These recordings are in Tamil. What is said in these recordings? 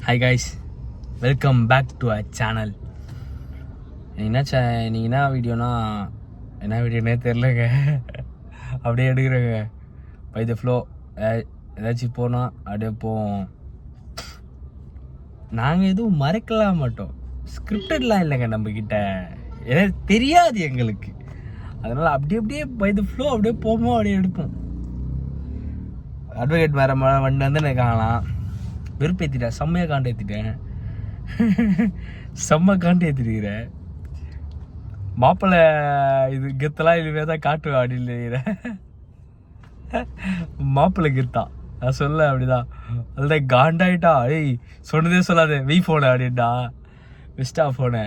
Hi guys, welcome back to our channel. நீங்கள் என்ன வீடியோனா என்ன வீடியோனே தெரிலங்க, அப்படியே எடுக்கிறேங்க பை த ஃப்ளோ. ஏதாச்சும் போனால் அப்படியே போவோம். நாங்கள் எதுவும் மறைக்கலாம் மாட்டோம், ஸ்கிரிப்டட்லாம் இல்லைங்க நம்மக்கிட்ட, ஏன்னா தெரியாது எங்களுக்கு. அதனால் அப்படியே பை த ஃப்ளோ அப்படியே போவோம், அப்படியே எடுப்போம். அட்வொகேட் வேறு வண்டி வந்து எனக்கு காணலாம், வெறுப்பேற்றிட்டேன், செம்மையாக காண்டு ஏற்றிட்டேன், செம்ம காண்டு ஏற்றிருக்கிறேன். மாப்பிள்ளை இது கெத்தெல்லாம் இதுவே தான் காட்டுவேன் அப்படின்னு நினைக்கிறேன். மாப்பிள்ளை கெத்தா நான் சொல்ல அப்படிதான், அதுதான் காண்டாயிட்டா. ஏய் சொன்னதே சொல்லாத, வெய் ஃபோனை அப்படின்டா, பெஸ்ட்டா ஃபோனை.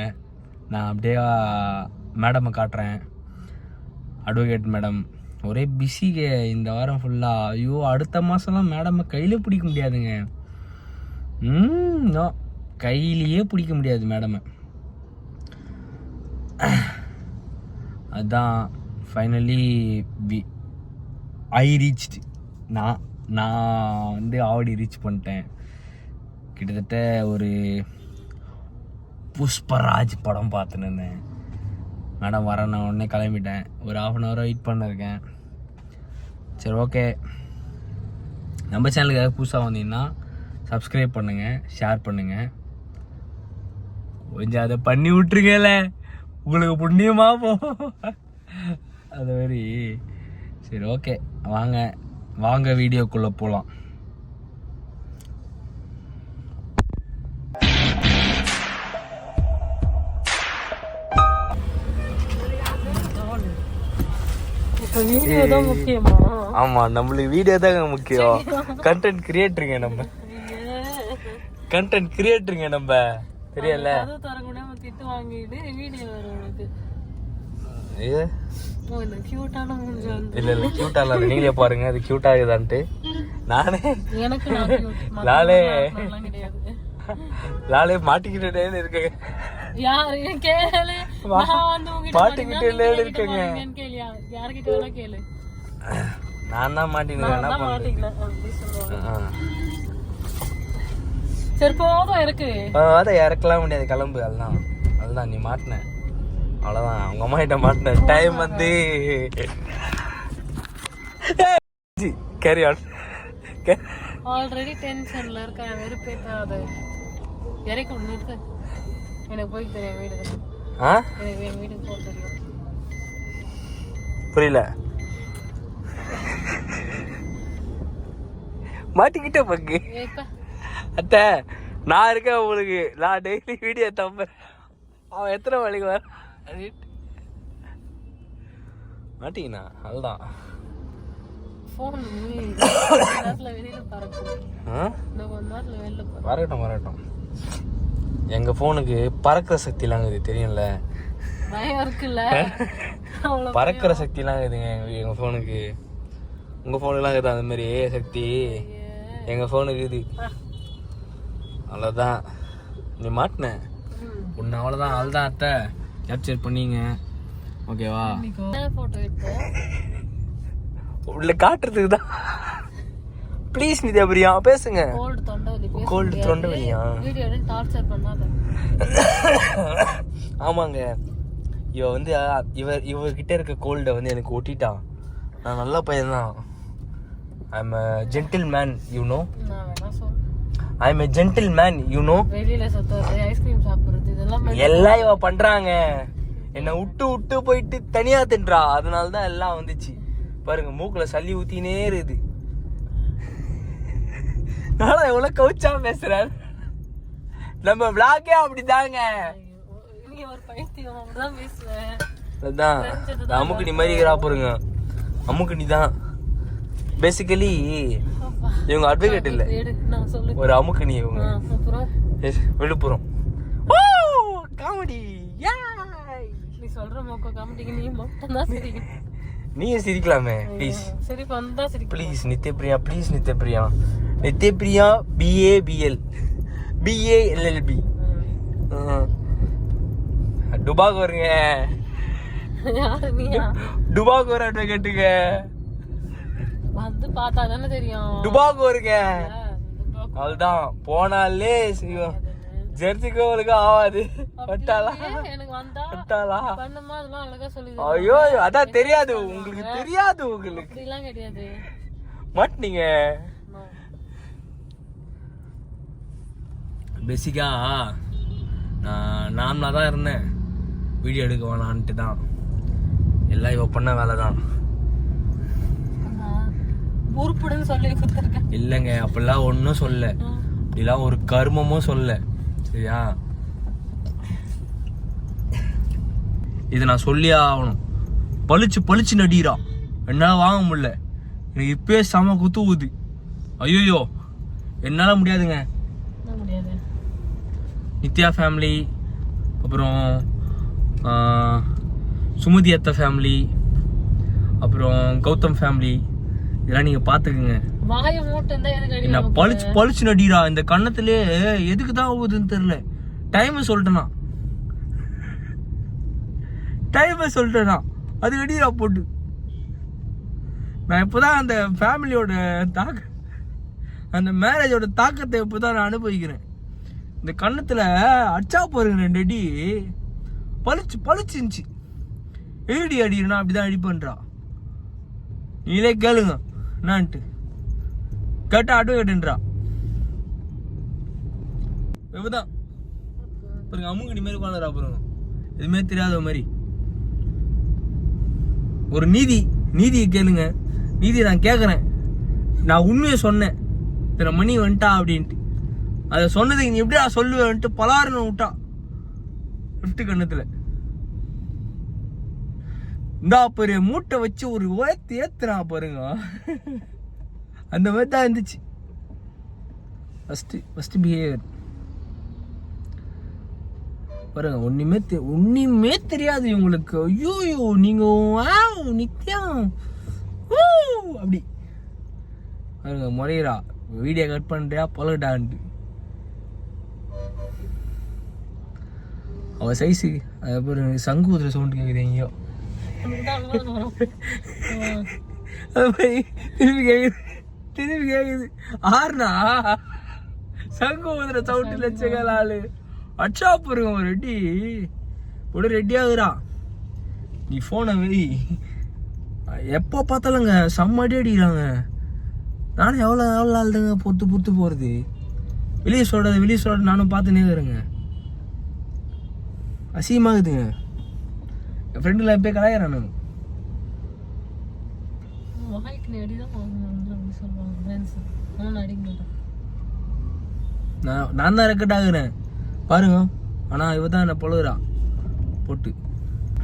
நான் அப்படியே மேடமை காட்டுறேன். அட்வொகேட் மேடம் ஒரே பிஸிங்க இந்த வாரம் ஃபுல்லாக. ஐயோ, அடுத்த மாதம்லாம் மேடமை கையில் பிடிக்க முடியாதுங்க. நோ, கையிலேயே பிடிக்க முடியாது மேடமை. அதுதான் ஃபைனலி ஐ ரீச்டு. நான் வந்து ஆல்ரெடி ரீச் பண்ணிட்டேன். கிட்டத்தட்ட ஒரு புஷ்பராஜ் படம் பார்த்துன்னு மேடம் வர, நான் உடனே கிளம்பிட்டேன். ஒரு 1/2 hour வெயிட் பண்ணிருக்கேன். சரி, ஓகே. நம்ம சேனலுக்காக புதுசாக வந்தீங்கன்னா சப்ஸ்கிரைப் பண்ணுங்கள், ஷேர் பண்ணுங்கள், கொஞ்சம் அதை பண்ணி விட்டுருங்கல, உங்களுக்கு புண்ணியமாக போகும் அது மாதிரி. சரி, ஓகே, வாங்க வீடியோக்குள்ளே போகலாம். வீடியோ தான் முக்கியமா? ஆமா, நம்மளுக்கு வீடியோ தாங்க முக்கியம். கண்டென்ட் கிரியேட்டருங்க நம்ம, கண்டென்ட் கிரியேட்டருங்க நம்ம, தெரியல. திட்டு வாங்கிட்டு வீடியோ வருது. இல்ல கியூட்டா இல்ல, நீங்களே பாருங்க அது கியூட்டா இருக்குதான்ட்டு. நானே லாலே மாட்டிக்கிட்டே இருக்கேங்க. மாட்டிக்கிட்டே இருக்கேங்க. நான் தான் மாட்டினேன். சரி, போதும் இருக்கு. அதான் இறக்கலாம் முடியாது, கிளம்பு. அதுதான் நீ மாட்டின, அவ்வளோதான். அவங்க அம்மா கிட்ட மாட்டின டைம் வந்து கேரி ஆன். ஆல்ரெடி டென்ஷன்ல இருக்கேன், வெறுப்பேத்தாத. இறக்கி நிறுத்து. எனக்கு போய் தெரியும் வீடு. எனக்கு என் வீட்டுக்கு போக தெரியும். புரியல. மாட்டிக்கிட்ட பங்கு அத்த, நான் இருக்கேன் உங்களுக்கு. நான் டெய்லி வீடியோ தம்பேன். அவன் எத்தனை மணிக்கு வர மாட்டிங்கண்ணா, அதுதான். வரட்டும். எங்க போனுக்கு பறக்கிற சக்தி எல்லாம் இருக்குது, தெரியும்ல. பறக்கிற சக்தி எல்லாம் இருக்குதுங்க எங்க போனுக்கு. உங்க போனுக்குலாம் இருக்குது அந்த மாதிரி சக்தி எங்க போனுக்கு இது. அவ்வளோதான், நீ மாட்டின ஒன்று, அவ்வளோதான். அதுதான் அத்தை, கேப்சர் பண்ணிங்க, ஓகேவா? உள்ள காட்டுறதுக்கு தான். ப்ளீஸ் நித்யா பிரியா பேசுங்க. கோல்டு தொண்டவலியா? ஆமாங்க, இவ வந்து இவர்கிட்ட இருக்க கோல்டை வந்து எனக்கு ஒட்டிட்டான். நான் நல்ல பையன் தான். I'm a gentleman, you know. I'm a gentleman, you know. வெளியில சுத்துறது, ஐஸ்கிரீம் சாப்பிடுறது, இதெல்லாம் எல்லாம் இவ பண்றாங்க. என்னை விட்டு போயிட்டு தனியா தின்றா. அதனால தான் எல்லாம் வந்துச்சு. பாருங்க, மூக்குல சளி ஊத்தினே இருக்குது. நானும் எவ்வளவு கவுச்சா பேசுறேன். நம்ம விளாகே அப்படிதாங்க. அதான் அமுக்கு நீ மாதிரி பாருங்க, அமுக்கு நீ தான் பேசிக்கலி. இவங்க அட்வொகேட் இல்ல, ஒரு அமுக்கணி இவங்க. விழுப்புரம் காமெடி. நீ சொல்ற மொக்க காமெடிக்கு நீ மட்டும் தான் சிரிக்க. நீயே சிரிக்கலாமே ப்ளீஸ். சிரிப்பு வந்தா சிரிக்க please Nithyapriya, please Nithyapriya. Nithyapriya BA BL BA LLB. டுபாக் வருங்க. டுபாக் வர அட்வொகேட்டுங்க. வந்து பார்த்தா தானே தெரியும். டுபாக் வருங்க. அவள்தான் போனாலே ஜெர்சிக்கு ஆவாது. பட்டாளா எனக்கு வந்தா பட்டாளா பண்ணுமா அதெல்லாம் அழகா சொல்லி ஐயோ அதான் தெரியாது உங்களுக்கு, தெரியாது உங்களுக்கு அப்படிலாம் கிடையாது மாட்டீங்க. பேசிக்கா நான் நார்மலா தான் இருந்தேன், வீடியோ எடுக்க வேணான்ட்டு தான். எல்லாம் இவ பண்ண வேலை தான். உருப்புடுன்னு சொல்லி கொடுத்துருக்கேன். இல்லைங்க அப்படிலாம் ஒன்றும் சொல்ல, இப்படிலாம் ஒரு கர்மமும் சொல்ல, சரியா? இது நான் சொல்லியே ஆகணும். பளிச்சு நடிகிறா, என்னால் வாங்க முடியல. எனக்கு இப்பயே செம குத்து ஊது. ஐயோ என்னால் முடியாதுங்க. முடியாது. நித்யா ஃபேமிலி, அப்புறம் சுமதி அத்தை ஃபேமிலி, அப்புறம் கௌதம் ஃபேமிலி, இதெல்லாம் நீங்கள் பார்த்துக்குங்க. வாய மூட்டை என்ன பளிச்சு நடிகிறா இந்த கண்ணத்திலே. எதுக்கு தான் ஆகுதுன்னு தெரியல. டைமை சொல்லிட்டேனா அது நடிகிறா போட்டு. நான் இப்போதான் அந்த ஃபேமிலியோட அந்த மேரேஜோட தாக்கத்தை இப்போதான் நான் அனுபவிக்கிறேன். இந்த கண்ணத்துல அச்சா போறேன் 2 அடி பளிச்சுச்சு. எழுடி அடினா அப்படிதான் அடி பண்றா. நீங்களே கேளுங்க என்னான்ட்டு. கேட்டா அட்வொகேட்ன்றா. இப்பதான் பாருங்க அம்முங்கடி மாரி உட்காந்துறா பாருங்க, எதுவுமே தெரியாத மாதிரி. ஒரு நீதியை கேளுங்க. நீதி நான் கேட்குறேன். நான் உண்மையை சொன்னேன், இத்தனை மணி வந்துட்டா அப்படின்ட்டு. அதை சொன்னதுக்கு நீ எப்படியா சொல்லுவேன்ட்டு பலாருன்னு விட்டா லெஃப்ட் கண்ணத்துல. இந்தா பெரிய மூட்டை வச்சு ஒரு ஏத்துனா பாருங்க. அந்த மாதிரி தான் இருந்துச்சு ஃபர்ஸ்ட் பிஹேவியர். பாருங்க ஒண்ணுமே தெரியாது இவங்களுக்கு. ஐயோ நீங்க நித்யம் அப்படி பாருங்க முறையிறா. வீடியோ கட் பண்றியா பழகுடான்ட்டு. அவ சைஸு அப்புறம் சங்கு ஊதுற சவுண்ட் கேக்குது எங்கேயோ. திரும்பி கேக்குது ஆறுனா சங்கு ஊதுற சவுண்ட் லட்சங்கள் ஆளு அச்சா போருங்க. ஒரு ரெடி ஒரு ரெடி ஆகுறா. நீ போனை வை. எப்போ பார்த்தாலுங்க செம்ம அடி அடிக்கிறாங்க. நானும் எவ்வளோ நாள் தாங்க பொறுத்து போகிறது. வெளியே சொல்கிறது நானும் பார்த்து நேருங்க. அசிங்கமாகுதுங்க. என் ஃப்ரெண்டில் எப்போ கலாயிறானு. நான் தான் ரெக்கட் ஆகுறேன் பாருங்க. ஆனால் இவ தான் என்ன பழகுறா போட்டு.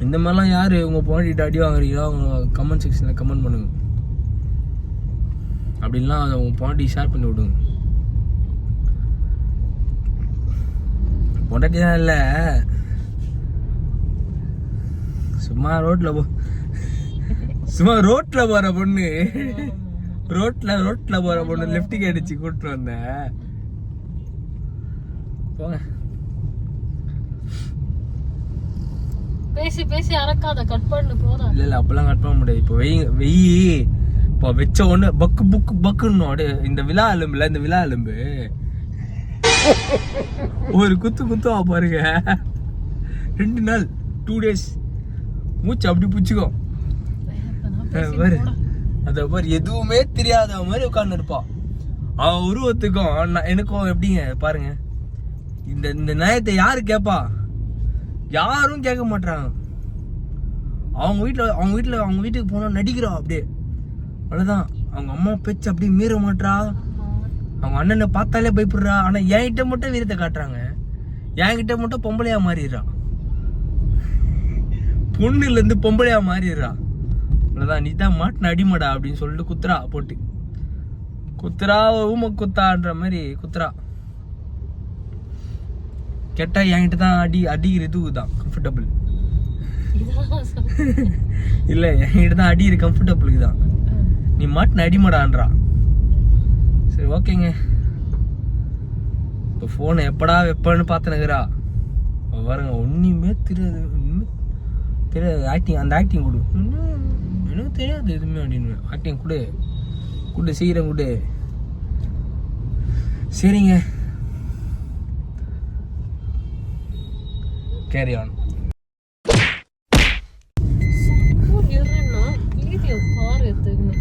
இந்த மாதிரிலாம் யார் உங்கள் போனிட்டு அடி வாங்குறீங்களோ அவங்க கமெண்ட் செக்ஷனில் கமெண்ட் பண்ணுங்க. அப்படின்லாம் அதை உங்கள் பாண்டி ஷேர் பண்ணி விடுங்க. பொண்டாட்டி தான் இல்லை, சும்மா ரோட்டில் போகிற பொண்ணு. ரோட்டில் போகிற பொண்ணு லெஃப்ட்டுக்கு அடிச்சு கூப்பிட்டு வந்தேன். போங்க. பேசி அறக்காத, கட் பண்ணு போறா. இல்ல அப்பெல்லாம் கட் பண்ண முடியாது. இப்போ வெயி இப்போ வச்ச உடனே பக்குன்னு இந்த விழா எலும்பு ஒரு குத்து பாருங்க. 2 நாள் 2 days மூச்சு அப்படி பிடிச்சிக்கோ. அத மாதிரி எதுவுமே தெரியாத மாதிரி உட்கார்ந்து இருப்பா. அவன் உருவத்துக்கும் எனக்கும் எப்படிங்க பாருங்க. இந்த நியாயத்தை யாரு கேட்பா? யாரும் கேட்க மாட்டாங்க. அவங்க வீட்டுக்கு போனா நடிக்கிறா அப்படியே. அவ்வளவுதான். அவங்க அம்மா பேச்சு அப்படியே மீற மாட்டா. அவங்க அண்ணனை பார்த்தாலே பயப்படுறா. ஆனா என்கிட்ட மட்டும் வீரத்தை காட்டுறாங்க. என்கிட்ட மட்டும் பொம்பளையா மாறிடுறா. பொண்ணுல இருந்து பொம்பளையா மாறிடுறா. அவ்வளவுதான். நீ தான் மாட்டின அடிமடா அப்படின்னு சொல்லிட்டு குத்துறா ஊம குத்தான்ற மாதிரி குத்துறா. கேட்டா என்கிட்ட தான் அடிக்கிறது தான் கம்ஃபர்டபுள். இல்ல என்கிட்ட தான் அடிக்கிற கம்ஃபர்டபுளுக்கு தான். நீ மாட்டின அடிமடான்றா. சரி ஓகேங்க. இப்போ ஃபோனை எப்படா வைப்பேன்னு பார்த்துனுக்குறா பாருங்க. ஒன்றுமே தெரியாது ஆக்டிங். அந்த ஆக்டிங் கொடு. எனக்கு தெரியாது எதுவுமே அப்படின்னு. ஆக்டிங் கொடு சீக்கிரம் கொடு. சரிங்க, கேரி ஆன். இருன்னா வீடியோ பாரு எடுத்துன்னு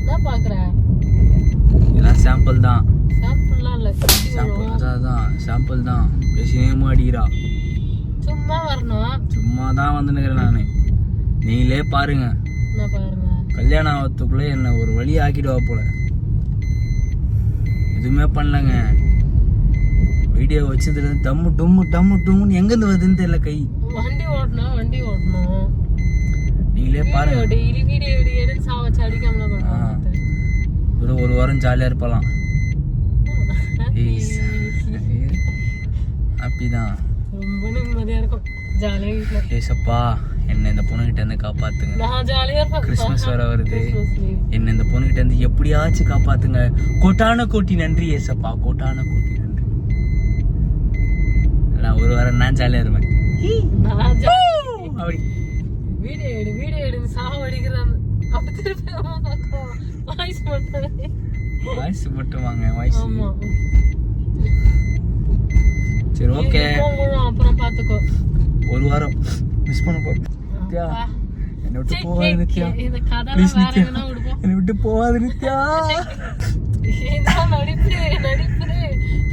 நான் பார்க்குறேன். இதெல்லாம் சாம்பிள் தான், சாம்பிள்லாம் இல்லை, சாம்பிள். அதான் சாம்பிள் தான். பேசினேமா அடிக்கிறா. சும்மா வரணும். சும்மா தான் வந்து நிற்கிறேன் நான். நீங்களே பாருங்க, நான் பாருங்க கல்யாணம் ஆகிறதுக்குள்ளே என்னை ஒரு வழி ஆக்கிடுவா போல. எதுவுமே பண்ணலங்க. வீடியோ வச்சதுலேருந்து டம்மு டும்முன்னு எங்கேருந்து வருதுன்னு தெரியல. கை வண்டி ஓட்டணும். நீங்களே பாருங்க. டெய்லி வீடியோ எடுத்து சாவச்சு அடிக்காமல பண்ணுவோம். ஒரு வாரம் ஜாலியாக இருப்பலாம். அப்படிதான் ரொம்ப நிம்மதியா இருக்கும், ஜாலியா வீட்டுல. ஏசப்பா, என்ன இந்த பொண்ணுகிட்ட இருந்து காப்பாத்துங்க. நான் ஜாலியா இருப்பேன். கிறிஸ்மஸ் வர வருது, என்ன இந்த பொண்ணுகிட்ட இருந்து எப்படியாச்சும் காப்பாத்துங்க. கோட்டான கோட்டி நன்றி ஏசப்பா, கோட்டான கோட்டி நன்றி. நான் ஒரு வாரம் நான் ஜாலியா இருப்பேன். அப்படி வீடியோ எடு சாவடிக்கிறான். அப்படி திருப்பி வாய்ஸ் மட்டும் வாங்க, வாய்ஸ். ஆமா, சரி, ஓகே. அப்புறம் பாத்துக்கோ. ஒரு வாரம் மிஸ் பண்ண போறேன். என்னை விட்டு போகாது நித்யா, இந்த கதை ப்ளீஸ் வேற நித்யா, எங்கனா விடுவோம். என்னை விட்டு போகாது நித்யா. நடிப்பு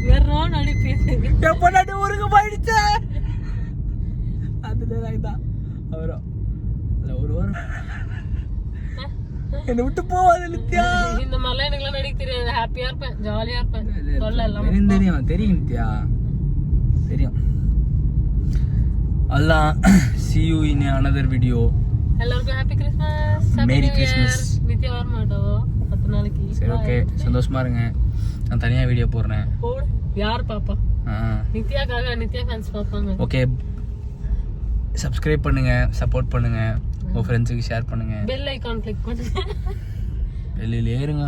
வெறும் நடிப்பு. எப்ப நாட்டு ஊருக்கு போயிடுச்சு. அதுதான் அவரும் ஒரு வாரம் என்னை விட்டு போகாது நித்யா. இந்த மாதிரிலாம் எனக்குலாம் நடிக்க தெரியாது. ஹாப்பியா இருப்பேன், ஜாலியா இருப்பேன். சொல்ல எல்லாம் தெரியும் நித்யா, தெரியும். அல்லாம். see you in another video. எல்லாருக்கும் happy Christmas, merry Christmas. Nithya வர மாட்டோம் 10 நாளைக்கு. சரி, ஓகே, சந்தோஷமா இருங்க. நான் தனியா வீடியோ போடுறேன். போடு, யார் பாப்பா? நித்யாக்காக நித்யா ஃபேன்ஸ் பாப்பாங்க. ஓகே, சப்ஸ்கிரைப் பண்ணுங்க, சப்போர்ட் பண்ணுங்க, உங்க ஃப்ரெண்ட்ஸுக்கு ஷேர் பண்ணுங்க, பெல் ஐகான் கிளிக் பண்ணுங்க. வெளியில ஏறுங்க.